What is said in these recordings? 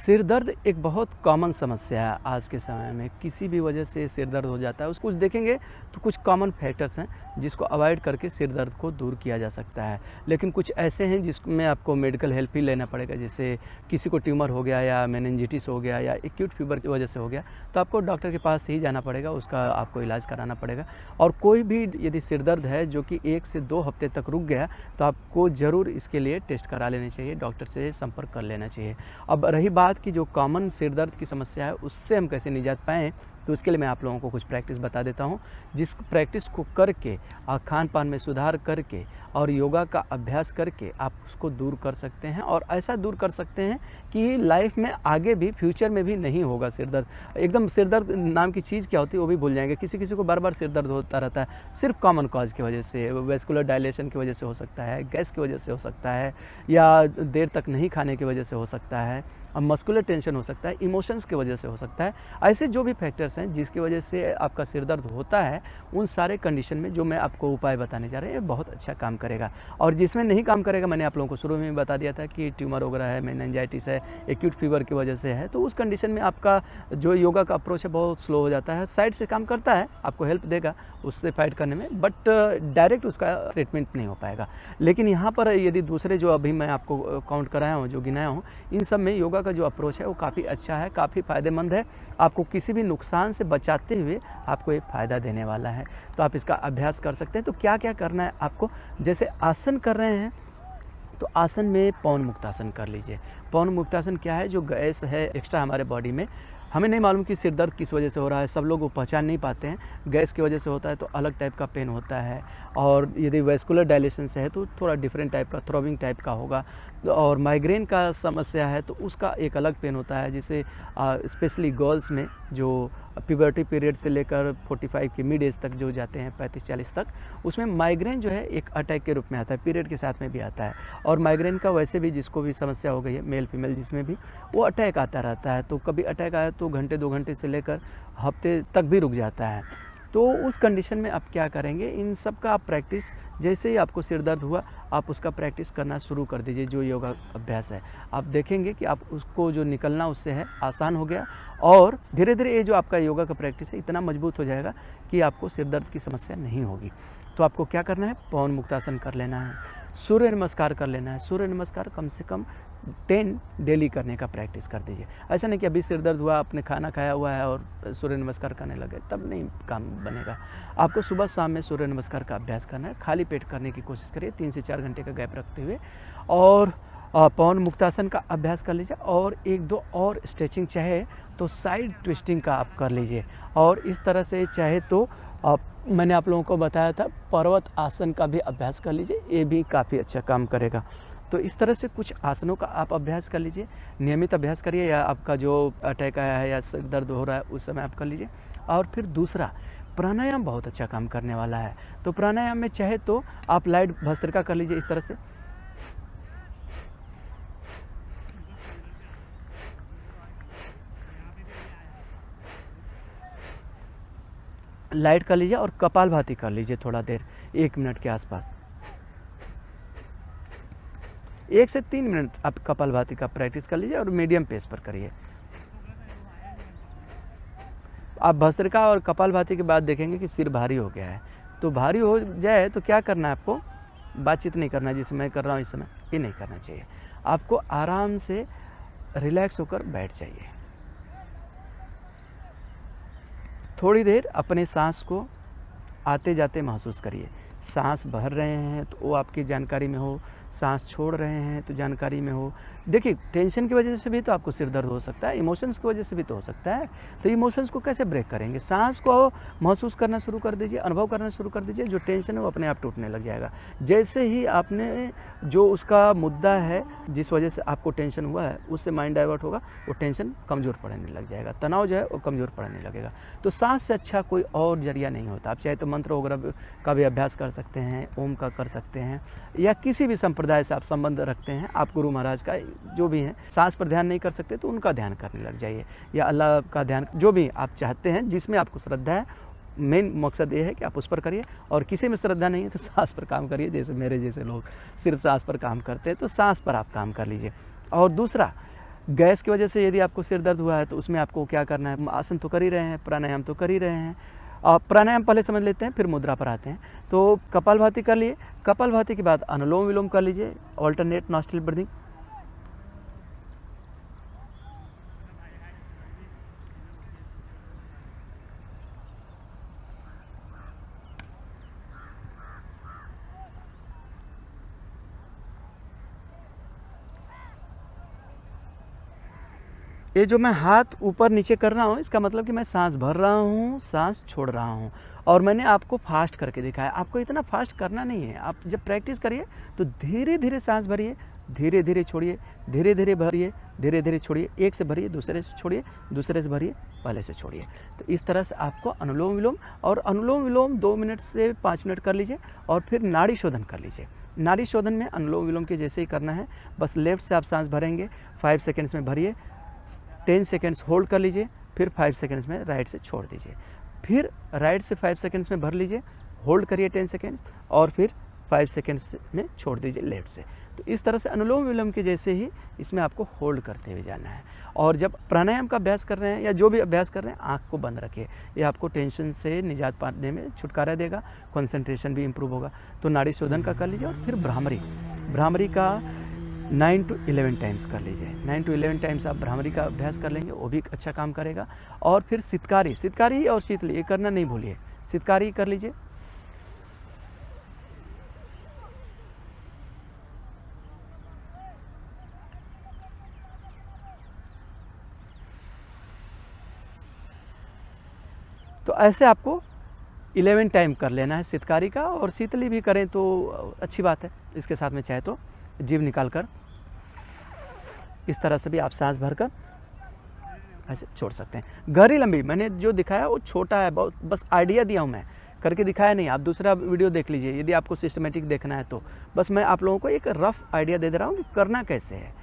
सिर दर्द एक बहुत कॉमन समस्या है आज के समय में। किसी भी वजह से सिर दर्द हो जाता है, उसको कुछ देखेंगे तो कुछ कॉमन फैक्टर्स हैं जिसको अवॉइड करके सिर दर्द को दूर किया जा सकता है। लेकिन कुछ ऐसे हैं जिसमें आपको मेडिकल हेल्प ही लेना पड़ेगा। जैसे किसी को ट्यूमर हो गया या मेनिंजाइटिस हो गया या एक्यूट फीवर की वजह से हो गया, तो आपको डॉक्टर के पास ही जाना पड़ेगा, उसका आपको इलाज कराना पड़ेगा। और कोई भी यदि सिर दर्द है जो कि 1 से 2 हफ्ते तक रुक गया, तो आपको ज़रूर इसके लिए टेस्ट करा लेने चाहिए, डॉक्टर से संपर्क कर लेना चाहिए। अब रही बात कि जो कॉमन सिर दर्द की समस्या है उससे हम कैसे निजात पाएँ, तो उसके लिए मैं आप लोगों को कुछ प्रैक्टिस बता देता हूँ, जिस प्रैक्टिस को करके खान पान में सुधार करके और योगा का अभ्यास करके आप उसको दूर कर सकते हैं। और ऐसा दूर कर सकते हैं कि लाइफ में आगे भी, फ्यूचर में भी नहीं होगा सिर दर्द। एकदम सिर दर्द नाम की चीज़ क्या होती है वो भी भूल जाएंगे। किसी किसी को बार बार सिर दर्द होता रहता है, सिर्फ कॉमन कॉज की वजह से, वेस्कुलर डायलेशन की वजह से हो सकता है, गैस की वजह से हो सकता है, या देर तक नहीं खाने की वजह से हो सकता है, और मस्कुलर टेंशन हो सकता है, इमोशंस की वजह से हो सकता है। ऐसे जो भी फैक्टर्स हैं जिसकी वजह से आपका सिर दर्द होता है, उन सारे कंडीशन में जो मैं आपको उपाय बताने जा रहे हैं बहुत अच्छा काम करेगा। और जिसमें नहीं काम करेगा, मैंने आप लोगों को शुरू में बता दिया था कि ट्यूमर वगैरह है, मेनिंजाइटिस है, एक्यूट फीवर की वजह से है, तो उस कंडीशन में आपका जो योगा का अप्रोच है बहुत स्लो हो जाता है। साइड से काम करता है, आपको हेल्प देगा उससे फाइट करने में, बट डायरेक्ट उसका ट्रीटमेंट नहीं हो पाएगा। लेकिन यहाँ पर यदि दूसरे जो अभी मैं आपको काउंट कराया हूँ, जो गिनाया हूँ, इन सब में योगा का जो अप्रोच है वो काफ़ी अच्छा है, काफ़ी फ़ायदेमंद है, आपको किसी भी नुकसान से बचाते हुए आपको एक फ़ायदा देने वाला है। तो आप इसका अभ्यास कर सकते हैं। तो क्या क्या करना है आपको, जैसे आसन कर रहे हैं तो आसन में पवन मुक्तासन कर लीजिए। पवन मुक्तासन क्या है, जो गैस है एक्स्ट्रा हमारे बॉडी में, हमें नहीं मालूम कि सिर दर्द किस वजह से हो रहा है, सब लोग वो पहचान नहीं पाते हैं। गैस की वजह से होता है तो अलग टाइप का पेन होता है, और यदि वेस्कुलर डायलेशन से है तो थोड़ा डिफरेंट टाइप का, थ्रॉबिंग टाइप का होगा। और माइग्रेन का समस्या है तो उसका एक अलग पेन होता है, जिसे स्पेशली गर्ल्स में जो प्यूबर्टी पीरियड से लेकर 45 की मिड एज तक जो जाते हैं, 35-40 तक, उसमें माइग्रेन जो है एक अटैक के रूप में आता है, पीरियड के साथ में भी आता है। और माइग्रेन का वैसे भी जिसको भी समस्या हो गई है, मेल फीमेल जिसमें भी, वो अटैक आता रहता है। तो कभी अटैक आया तो घंटे 2 घंटे से लेकर हफ्ते तक भी रुक जाता है। तो उस कंडीशन में आप क्या करेंगे, इन सब का आप प्रैक्टिस, जैसे ही आपको सिर दर्द हुआ आप उसका प्रैक्टिस करना शुरू कर दीजिए। जो योगा अभ्यास है आप देखेंगे कि आप उसको जो निकलना उससे है आसान हो गया, और धीरे धीरे ये जो आपका योगा का प्रैक्टिस है इतना मजबूत हो जाएगा कि आपको सिर दर्द की समस्या नहीं होगी। तो आपको क्या करना है, पवन मुक्तासन कर लेना है, सूर्य नमस्कार कर लेना है। सूर्य नमस्कार कम से कम 10 डेली करने का प्रैक्टिस कर दीजिए। ऐसा नहीं कि अभी सिर दर्द हुआ, आपने खाना खाया हुआ है और सूर्य नमस्कार करने लगे, तब नहीं काम बनेगा। आपको सुबह शाम में सूर्य नमस्कार का अभ्यास करना है। खाली पेट करने की कोशिश करिए, 3 से 4 घंटे का गैप रखते हुए, और पवन मुक्तासन का अभ्यास कर लीजिए। और 1-2 और स्ट्रेचिंग चाहे तो साइड ट्विस्टिंग का आप कर लीजिए। और इस तरह से चाहे तो मैंने आप लोगों को बताया था पर्वत आसन का भी अभ्यास कर लीजिए, ये भी काफ़ी अच्छा काम करेगा। तो इस तरह से कुछ आसनों का आप अभ्यास कर लीजिए, नियमित अभ्यास करिए, या आपका जो अटैक आया है या सिर दर्द हो रहा है उस समय आप कर लीजिए। और फिर दूसरा, प्राणायाम बहुत अच्छा काम करने वाला है। तो प्राणायाम में चाहे तो आप लाइट भस्त्रिका कर लीजिए, इस तरह से लाइट कर लीजिए, और कपालभाति कर लीजिए थोड़ा देर, 1 मिनट के आसपास। 1 से 3 मिनट आप कपालभाति का प्रैक्टिस कर लीजिए, और मीडियम पेस पर करिए। आप भस्त्रिका और कपालभाति के बाद देखेंगे कि सिर भारी हो गया है। तो भारी हो जाए तो क्या करना है आपको, बातचीत नहीं करना, जिसे मैं कर रहा हूँ इस समय, ये नहीं करना चाहिए। आपको आराम से रिलैक्स होकर बैठ जाइए। थोड़ी देर अपने सांस को आते जाते महसूस करिए। सांस भर रहे हैं तो वो आपकी जानकारी में हो, सांस छोड़ रहे हैं तो जानकारी में हो। देखिए, टेंशन की वजह से भी तो आपको सिर दर्द हो सकता है, इमोशंस की वजह से भी तो हो सकता है। तो इमोशंस को कैसे ब्रेक करेंगे, सांस को महसूस करना शुरू कर दीजिए, अनुभव करना शुरू कर दीजिए। जो टेंशन है वो अपने आप टूटने लग जाएगा। जैसे ही आपने जो उसका मुद्दा है जिस वजह से आपको टेंशन हुआ है उससे माइंड डाइवर्ट होगा, वो टेंशन कमज़ोर पड़ने लग जाएगा, तनाव जो है वो कमज़ोर पड़ने लगेगा। तो सांस से अच्छा कोई और जरिया नहीं होता। आप चाहे तो मंत्र वगैरह का भी अभ्यास कर सकते हैं, ओम का कर सकते हैं, या किसी भी संप्रदाय से आप संबंध रखते हैं, आप गुरु महाराज का जो भी हैं, सांस पर ध्यान नहीं कर सकते तो उनका ध्यान करने लग जाइए, या अल्लाह का ध्यान, जो भी आप चाहते हैं, जिसमें आपको श्रद्धा है। मेन मकसद ये है कि आप उस पर करिए, और किसी में श्रद्धा नहीं है तो सांस पर काम करिए। जैसे मेरे जैसे लोग सिर्फ सांस पर काम करते हैं, तो सांस पर आप काम कर लीजिए। और दूसरा, गैस की वजह से यदि आपको सिर दर्द हुआ है तो उसमें आपको क्या करना है, आसन तो कर ही रहे हैं, प्राणायाम तो कर ही रहे हैं। प्राणायाम पहले समझ लेते हैं, फिर मुद्रा पर आते हैं। तो कपालभाति कर लिए, कपालभाति के बाद अनुलोम विलोम कर लीजिए, ऑल्टरनेट नॉस्ट्रिल ब्रीदिंग। ये जो मैं हाथ ऊपर नीचे कर रहा हूँ, इसका मतलब कि मैं सांस भर रहा हूँ, सांस छोड़ रहा हूँ। और मैंने आपको फास्ट करके दिखाया। आपको इतना फास्ट करना नहीं है। आप जब प्रैक्टिस करिए तो धीरे धीरे सांस भरिए, धीरे धीरे छोड़िए, धीरे धीरे भरिए, धीरे धीरे छोड़िए। एक से भरिए, दूसरे से छोड़िए, दूसरे से भरिए, पहले से छोड़िए। तो इस तरह से आपको अनुलोम विलोम, और अनुलोम विलोम 2 मिनट से 5 मिनट कर लीजिए और फिर नाड़ी शोधन कर लीजिए। नाड़ी शोधन में अनुलोम विलोम के जैसे ही करना है। बस लेफ्ट से आप सांस भरेंगे, 5 सेकेंड्स में भरिए, 10 सेकेंड्स होल्ड कर लीजिए, फिर 5 सेकेंड्स में राइट से छोड़ दीजिए। फिर राइट से 5 सेकेंड्स में भर लीजिए, होल्ड करिए 10 सेकेंड्स, और फिर 5 सेकेंड्स में छोड़ दीजिए लेफ्ट से। तो इस तरह से अनुलोम विलोम के जैसे ही इसमें आपको होल्ड करते हुए जाना है। और जब प्राणायाम का अभ्यास कर रहे हैं या जो भी अभ्यास कर रहे हैं, आँख को बंद रखिए। ये आपको टेंशन से निजात पाने में छुटकारा देगा, कंसंट्रेशन भी इम्प्रूव होगा। तो नाड़ी शोधन का कर लीजिए, और फिर भ्रामरी, भ्रामरी का 9 to 11 टाइम्स कर लीजिए। 9 to 11 टाइम्स आप भ्रामरी का अभ्यास कर लेंगे, वो भी अच्छा काम करेगा। और फिर सितकारी, सितकारी और शीतली ये करना नहीं भूलिए। सितकारी कर लीजिए। तो ऐसे आपको 11 टाइम कर लेना है सितकारी का। और शीतली भी करें तो अच्छी बात है। इसके साथ में चाहे तो जीभ निकाल कर इस तरह से भी आप सांस भरकर ऐसे छोड़ सकते हैं। गहरी लंबी मैंने जो दिखाया वो छोटा है, बहुत बस आइडिया दिया हूँ मैं, करके दिखाया नहीं। आप दूसरा वीडियो देख लीजिए यदि आपको सिस्टमेटिक देखना है तो। बस मैं आप लोगों को एक रफ आइडिया दे रहा हूँ कि करना कैसे है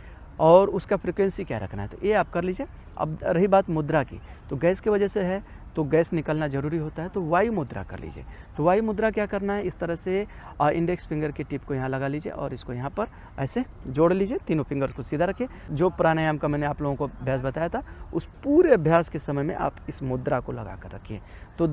और उसका फ्रिक्वेंसी क्या रखना है। तो ये आप कर लीजिए। अब रही बात मुद्रा की, तो गैस की वजह से है तो गैस निकलना ज़रूरी होता है, तो वायु मुद्रा कर लीजिए। तो वायु मुद्रा क्या करना है, इस तरह से इंडेक्स फिंगर की टिप को यहाँ लगा लीजिए और इसको यहाँ पर ऐसे जोड़ लीजिए। तीनों फिंगर्स को सीधा रखिए। जो प्राणायाम का मैंने आप लोगों को अभ्यास बताया था, उस पूरे अभ्यास के समय में आप इस मुद्रा को लगा कर रखिए। तो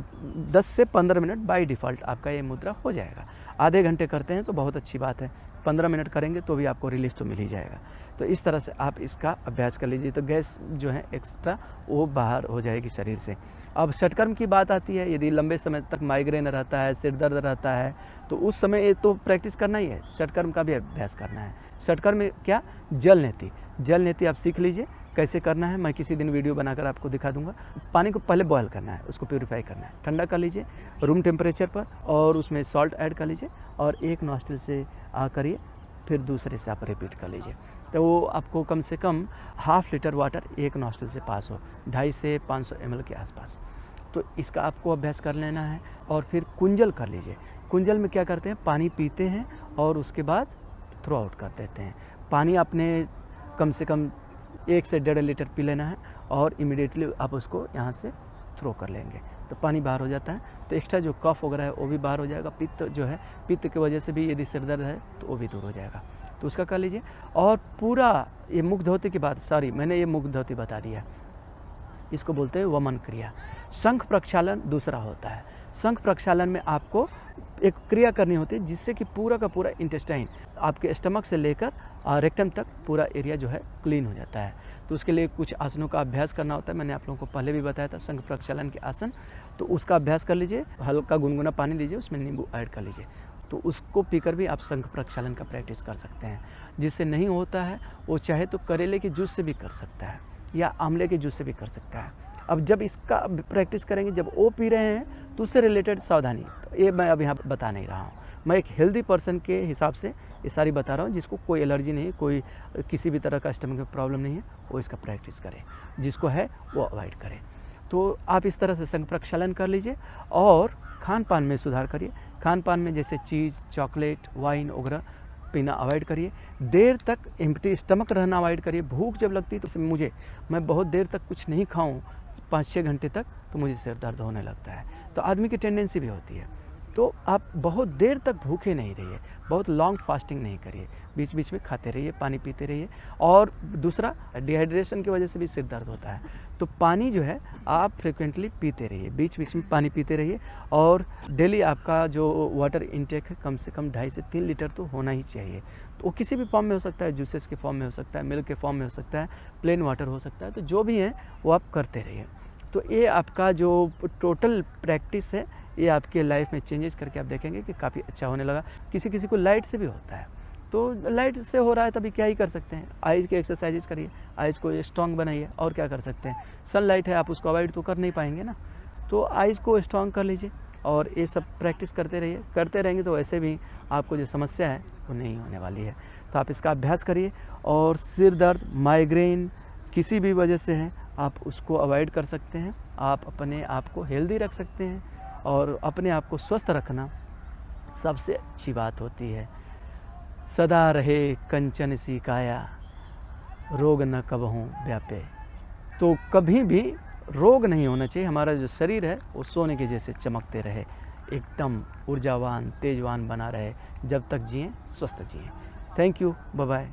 10 से 15 मिनट बाई डिफ़ॉल्ट आपका ये मुद्रा हो जाएगा। आधे घंटे करते हैं तो बहुत अच्छी बात है, 15 मिनट करेंगे तो भी आपको रिलीफ तो मिल ही जाएगा। तो इस तरह से आप इसका अभ्यास कर लीजिए, तो गैस जो है एक्स्ट्रा वो बाहर हो जाएगी शरीर से। अब षटकर्म की बात आती है, यदि लंबे समय तक माइग्रेन रहता है, सिर दर्द रहता है, तो उस समय ये तो प्रैक्टिस करना ही है, षटकर्म का भी अभ्यास करना है। षटकर्म में क्या, जल नेति, जल नेति आप सीख लीजिए कैसे करना है। मैं किसी दिन वीडियो बनाकर आपको दिखा दूंगा। पानी को पहले बॉयल करना है, उसको प्यूरीफाई करना है, ठंडा कर लीजिए रूम टेम्परेचर पर, और उसमें सॉल्ट ऐड कर लीजिए और एक नॉस्ट्रिल से करिए, फिर दूसरे से आप रिपीट कर लीजिए। तो वो आपको कम से कम ½ लीटर वाटर एक नॉस्ट्रिल से पास हो, 250 से 500 ml के आसपास। तो इसका आपको अभ्यास कर लेना है। और फिर कुंजल कर लीजिए। कुंजल में क्या करते हैं, पानी पीते हैं और उसके बाद थ्रो आउट कर देते हैं। पानी आपने कम से कम 1 से 1.5 लीटर पी लेना है और इमीडिएटली आप उसको यहाँ से थ्रो कर लेंगे, तो पानी बाहर हो जाता है। तो एक्स्ट्रा जो कफ वगैरह है वो भी बाहर हो जाएगा। पित्त जो है, पित्त की वजह से भी यदि सिर दर्द है तो वो भी दूर हो जाएगा। तो उसका कर लीजिए। और पूरा ये मुख धोती की बात, सॉरी मैंने ये मुख धोती बता दिया, इसको बोलते हैं वमन क्रिया। शंख प्रक्षालन दूसरा होता है। शंख प्रक्षालन में आपको एक क्रिया करनी होती है जिससे कि पूरा का पूरा इंटेस्टाइन आपके स्टमक से लेकर रेक्टम तक पूरा एरिया जो है क्लीन हो जाता है। तो उसके लिए कुछ आसनों का अभ्यास करना होता है। मैंने आप लोगों को पहले भी बताया था शंख प्रक्षालन के आसन, तो उसका अभ्यास कर लीजिए। हल्का गुनगुना पानी लीजिए, उसमें नींबू ऐड कर लीजिए, तो उसको पीकर भी आप शंख प्रक्षालन का प्रैक्टिस कर सकते हैं। जिससे नहीं होता है वो चाहे तो करेले के जूस से भी कर सकता है या आंवले के जूस से भी कर सकता है। अब जब इसका प्रैक्टिस करेंगे, जब वो पी रहे हैं तो उससे रिलेटेड सावधानी, तो ये मैं अब यहाँ बता नहीं रहा हूँ। मैं एक हेल्दी पर्सन के हिसाब से ये सारी बता रहा हूँ। जिसको कोई एलर्जी नहीं है, कोई किसी भी तरह का स्टमक में प्रॉब्लम नहीं है, वो इसका प्रैक्टिस करे। जिसको है वो अवॉइड करे। तो आप इस तरह से शंख प्रक्षालन कर लीजिए। और खान पान में सुधार करिए। खान पान में जैसे चीज़, चॉकलेट, वाइन वगैरह पीना अवॉइड करिए। देर तक एम्प्टी स्टमक रहना अवॉइड करिए। भूख जब लगती है तो मैं बहुत देर तक कुछ नहीं खाऊं, 5-6 घंटे तक, तो मुझे सिर दर्द होने लगता है। तो आदमी की टेंडेंसी भी होती है। तो आप बहुत देर तक भूखे नहीं रहिए, बहुत लॉन्ग फास्टिंग नहीं करिए, बीच बीच में खाते रहिए, पानी पीते रहिए। और दूसरा, डिहाइड्रेशन की वजह से भी सिर दर्द होता है, तो पानी जो है आप फ्रिक्वेंटली पीते रहिए, बीच बीच में पानी पीते रहिए। और डेली आपका जो वाटर इनटेक है कम से कम 2.5 से 3 लीटर तो होना ही चाहिए। तो वो किसी भी फॉर्म में हो सकता है, जूसेस के फॉर्म में हो सकता है, मिल्क के फॉर्म में हो सकता है, प्लेन वाटर हो सकता है, तो जो भी है वो आप करते रहिए। तो ये आपका जो टोटल प्रैक्टिस है, ये आपके लाइफ में चेंजेस करके आप देखेंगे कि काफ़ी अच्छा होने लगा। किसी किसी को लाइट से भी होता है, तो लाइट से हो रहा है तभी क्या ही कर सकते हैं, आइज़ के एक्सरसाइजेज करिए, आइज़ को स्ट्रॉन्ग बनाइए, और क्या कर सकते हैं। सनलाइट है, आप उसको अवॉइड तो कर नहीं पाएंगे ना, तो आइज़ को स्ट्रॉन्ग कर लीजिए और ये सब प्रैक्टिस करते रहिए। करते रहेंगे तो वैसे भी आपको जो समस्या है वो नहीं होने वाली है। तो आप इसका अभ्यास करिए। और सिर दर्द, माइग्रेन किसी भी वजह से है, आप उसको अवॉइड कर सकते हैं। आप अपने आप को हेल्दी रख सकते हैं, और अपने आप को स्वस्थ रखना सबसे अच्छी बात होती है। सदा रहे कंचन सी काया, रोग न कबहूँ व्यापे। तो कभी भी रोग नहीं होना चाहिए। हमारा जो शरीर है वो सोने के जैसे चमकते रहे, एकदम ऊर्जावान, तेजवान बना रहे, जब तक जिएं, स्वस्थ जिएं। Thank you, bye bye.